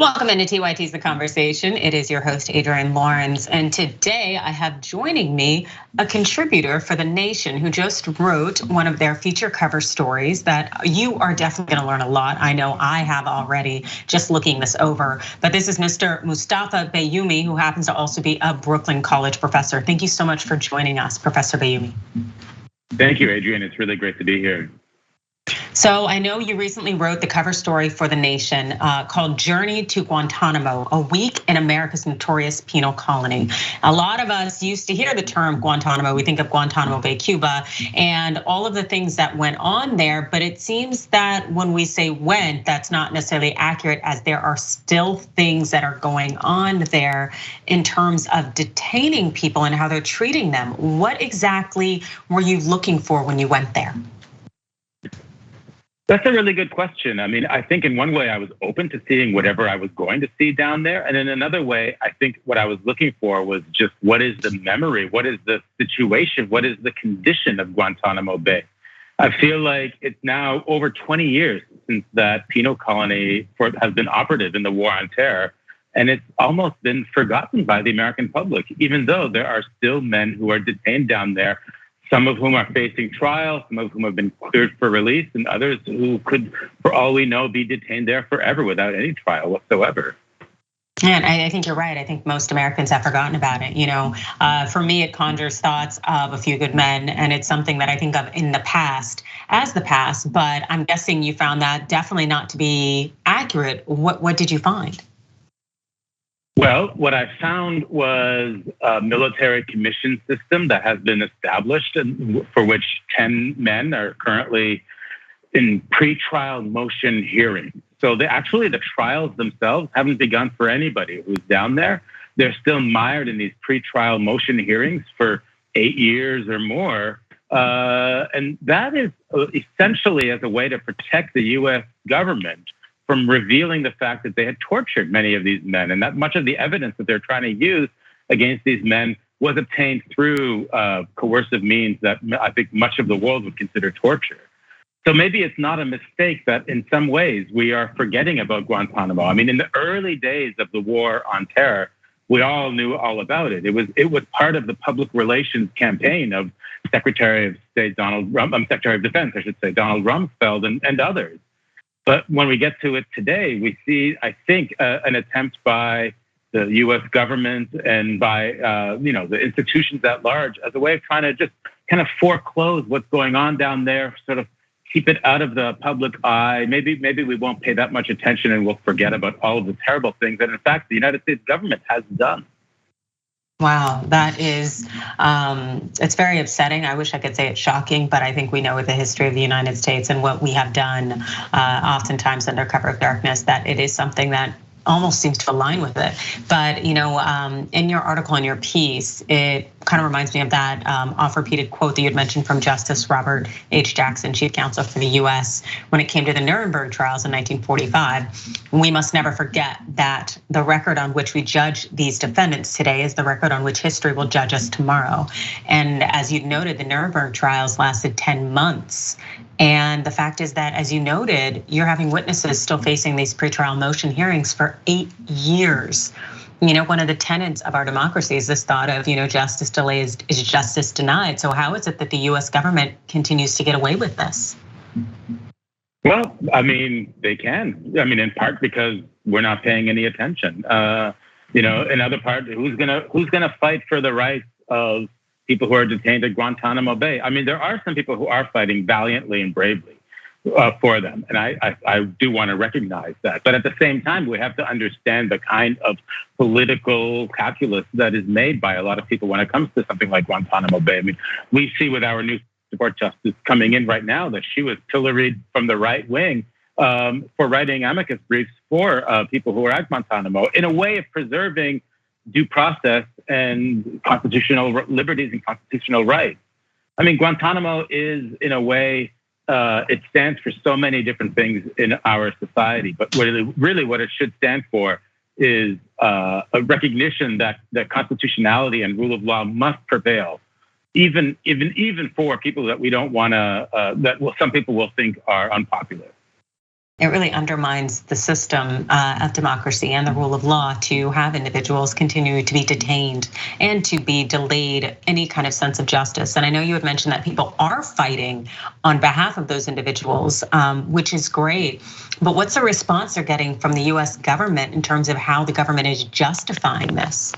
Welcome into TYT's The Conversation. It is your host, Adrienne Lawrence. And today I have joining me a contributor for The Nation who just wrote one of their feature cover stories that you are definitely gonna learn a lot. I know I have already just looking this over, but this is Mr. Moustafa Bayoumi, who happens to also be a Brooklyn College professor. Thank you so much for joining us, Professor Bayoumi. Thank you, Adrienne. It's really great to be here. So I know you recently wrote the cover story for The Nation called Journey to Guantanamo, a week in America's notorious penal colony. A lot of us used to hear the term Guantanamo. We think of Guantanamo Bay, Cuba, and all of the things that went on there. But it seems that when we say went, that's not necessarily accurate, as there are still things that are going on there in terms of detaining people and how they're treating them. What exactly were you looking for when you went there? That's a really good question. I mean, I think in one way I was open to seeing whatever I was going to see down there. And in another way, I think what I was looking for was just what is the memory? What is the situation? What is the condition of Guantanamo Bay? I feel like it's now over 20 years since that penal colony has been operative in the war on terror. And it's almost been forgotten by the American public, even though there are still men who are detained down there, some of whom are facing trial, some of whom have been cleared for release, and others who could, for all we know, be detained there forever without any trial whatsoever. And I think you're right. I think most Americans have forgotten about it. For me, it conjures thoughts of a few good men, and it's something that I think of in the past as the past. But I'm guessing you found that definitely not to be accurate. What did you find? Well, what I found was a military commission system that has been established, and for which 10 men are currently in pre-trial motion hearings. So the trials themselves haven't begun for anybody who's down there. They're still mired in these pre-trial motion hearings for 8 years or more. And that is essentially as a way to protect the US government from revealing the fact that they had tortured many of these men, and that much of the evidence that they're trying to use against these men was obtained through coercive means that I think much of the world would consider torture. So maybe it's not a mistake that in some ways we are forgetting about Guantanamo. I mean, in the early days of the war on terror, we all knew all about it. It was part of the public relations campaign of Secretary of Defense, I should say, Donald Rumsfeld and others. But when we get to it today, we see, I think, an attempt by the U.S. government and by the institutions at large as a way of trying to just kind of foreclose what's going on down there, sort of keep it out of the public eye. Maybe we won't pay that much attention and we'll forget about all of the terrible things that, in fact, the United States government has done. Wow, that is, it's very upsetting. I wish I could say it's shocking, but I think we know with the history of the United States and what we have done, oftentimes under cover of darkness, that it is something that almost seems to align with it. But in your article, in your piece, it kind of reminds me of that oft-repeated quote that you had mentioned from Justice Robert H. Jackson, Chief Counsel for the US, when it came to the Nuremberg trials in 1945. We must never forget that the record on which we judge these defendants today is the record on which history will judge us tomorrow. And as you noted, the Nuremberg trials lasted 10 months. And the fact is that, as you noted, you're having witnesses still facing these pretrial motion hearings for 8 years. One of the tenets of our democracy is this thought of, justice delayed is justice denied. So how is it that the US government continues to get away with this? Well, I mean, they can. I mean, in part because we're not paying any attention. Another part, who's gonna fight for the rights of people who are detained at Guantanamo Bay? I mean, there are some people who are fighting valiantly and bravely for them, and I do want to recognize that. But at the same time, we have to understand the kind of political calculus that is made by a lot of people when it comes to something like Guantanamo Bay. I mean, we see with our new Supreme Court justice coming in right now that she was pilloried from the right wing for writing amicus briefs for people who are at Guantanamo in a way of preserving due process and constitutional liberties and constitutional rights. I mean, Guantanamo is, in a way, it stands for so many different things in our society, but really what it should stand for is a recognition that constitutionality and rule of law must prevail, even for people that we don't want to, some people will think are unpopular. It really undermines the system of democracy and the rule of law to have individuals continue to be detained and to be delayed any kind of sense of justice. And I know you had mentioned that people are fighting on behalf of those individuals, which is great. But what's the response they're getting from the US government in terms of how the government is justifying this?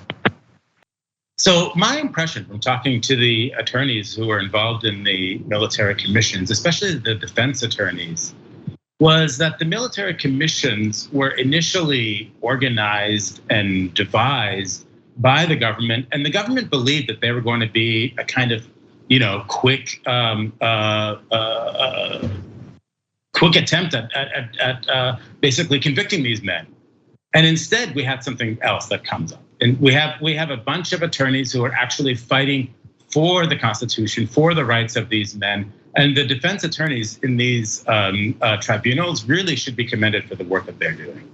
So my impression from talking to the attorneys who were involved in the military commissions, especially the defense attorneys, was that the military commissions were initially organized and devised by the government, and the government believed that they were going to be a kind of, quick attempt at basically convicting these men. And instead, we had something else that comes up, and we have a bunch of attorneys who are actually fighting for the Constitution, for the rights of these men. And the defense attorneys in these tribunals really should be commended for the work that they're doing.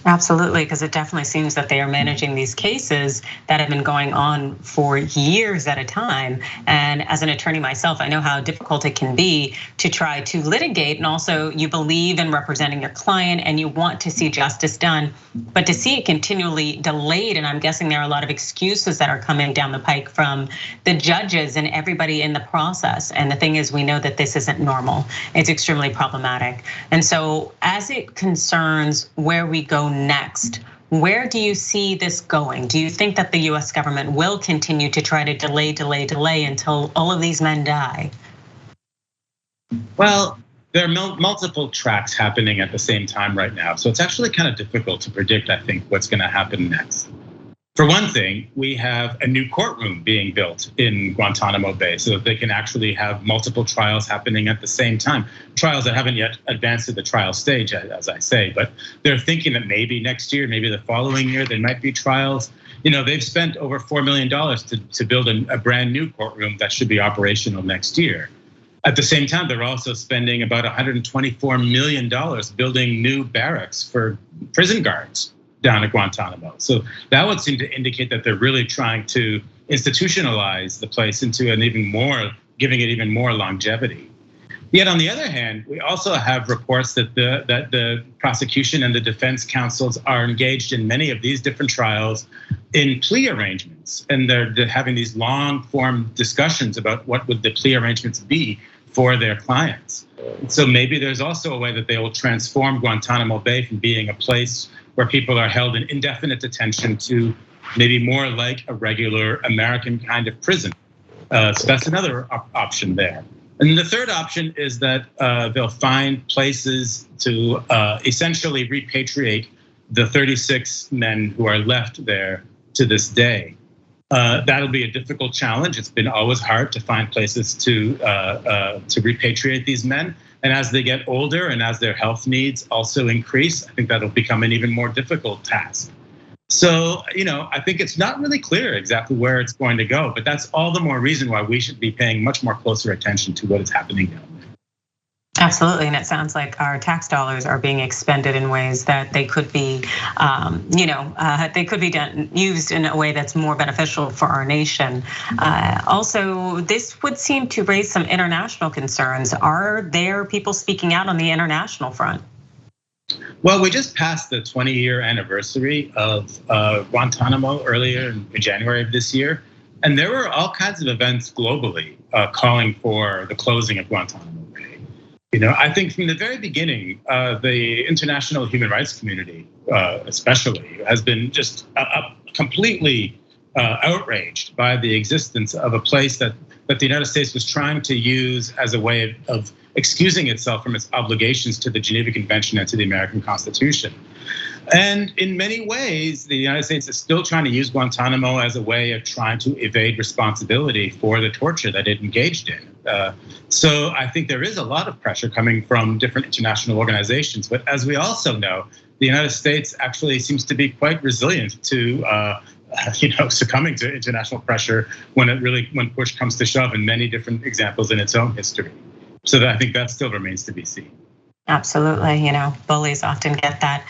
Absolutely, because it definitely seems that they are managing these cases that have been going on for years at a time. And as an attorney myself, I know how difficult it can be to try to litigate. And also you believe in representing your client and you want to see justice done, but to see it continually delayed. And I'm guessing there are a lot of excuses that are coming down the pike from the judges and everybody in the process. And the thing is, we know that this isn't normal. It's extremely problematic. And so as it concerns where we go next, where do you see this going? Do you think that the US government will continue to try to delay until all of these men die? Well, there are multiple tracks happening at the same time right now. So it's actually kind of difficult to predict, I think, what's going to happen next. For one thing, we have a new courtroom being built in Guantanamo Bay so that they can actually have multiple trials happening at the same time. Trials that haven't yet advanced to the trial stage, as I say, but they're thinking that maybe next year, maybe the following year, there might be trials. They've spent over $4 million to build a brand new courtroom that should be operational next year. At the same time, they're also spending about $124 million building new barracks for prison guards down at Guantanamo. So that would seem to indicate that they're really trying to institutionalize the place into giving it even more longevity. Yet on the other hand, we also have reports that the prosecution and the defense counsels are engaged in many of these different trials in plea arrangements. And they're having these long form discussions about what would the plea arrangements be for their clients. So maybe there's also a way that they will transform Guantanamo Bay from being a place where people are held in indefinite detention to maybe more like a regular American kind of prison. So that's another option there. And the third option is that they'll find places to essentially repatriate the 36 men who are left there to this day. That'll be a difficult challenge. It's been always hard to find places to repatriate these men. And as they get older and as their health needs also increase, I think that'll become an even more difficult task. So, I think it's not really clear exactly where it's going to go, but that's all the more reason why we should be paying much more closer attention to what is happening down there. Absolutely, and it sounds like our tax dollars are being expended in ways that they could be, they could be used in a way that's more beneficial for our nation. Also, this would seem to raise some international concerns. Are there people speaking out on the international front? Well, we just passed the 20-year anniversary of Guantanamo earlier in January of this year, and there were all kinds of events globally calling for the closing of Guantanamo. I think from the very beginning, the international human rights community, especially, has been just completely outraged by the existence of a place that the United States was trying to use as a way of excusing itself from its obligations to the Geneva Convention and to the American Constitution. And in many ways, the United States is still trying to use Guantanamo as a way of trying to evade responsibility for the torture that it engaged in. So I think there is a lot of pressure coming from different international organizations. But as we also know, the United States actually seems to be quite resilient to succumbing to international pressure when push comes to shove, in many different examples in its own history. So I think that still remains to be seen. Absolutely, bullies often get that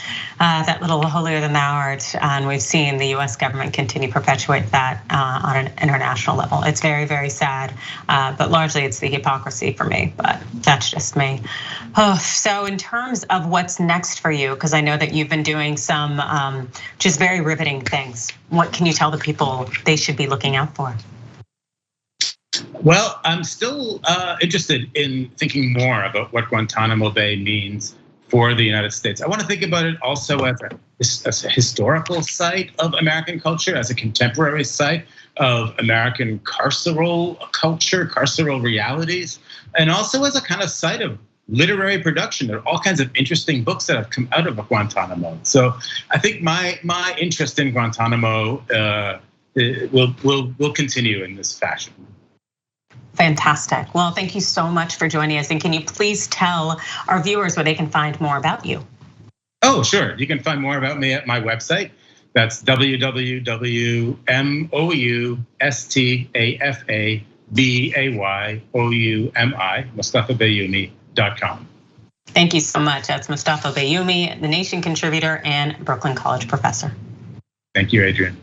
little holier than thou art, and we've seen the U.S. government continue to perpetuate that on an international level. It's very, very sad, but largely it's the hypocrisy for me. But that's just me. So in terms of what's next for you, because I know that you've been doing some just very riveting things. What can you tell the people they should be looking out for? Well, I'm still interested in thinking more about what Guantanamo Bay means for the United States. I want to think about it also as a historical site of American culture, as a contemporary site of American carceral culture, carceral realities, and also as a kind of site of literary production. There are all kinds of interesting books that have come out of Guantanamo. So I think my interest in Guantanamo will continue in this fashion. Fantastic. Well, thank you so much for joining us. And can you please tell our viewers where they can find more about you? Oh, sure. You can find more about me at my website. That's MustafaBayoumi.com. Thank you so much. That's Moustafa Bayoumi, The Nation contributor and Brooklyn College professor. Thank you, Adrian.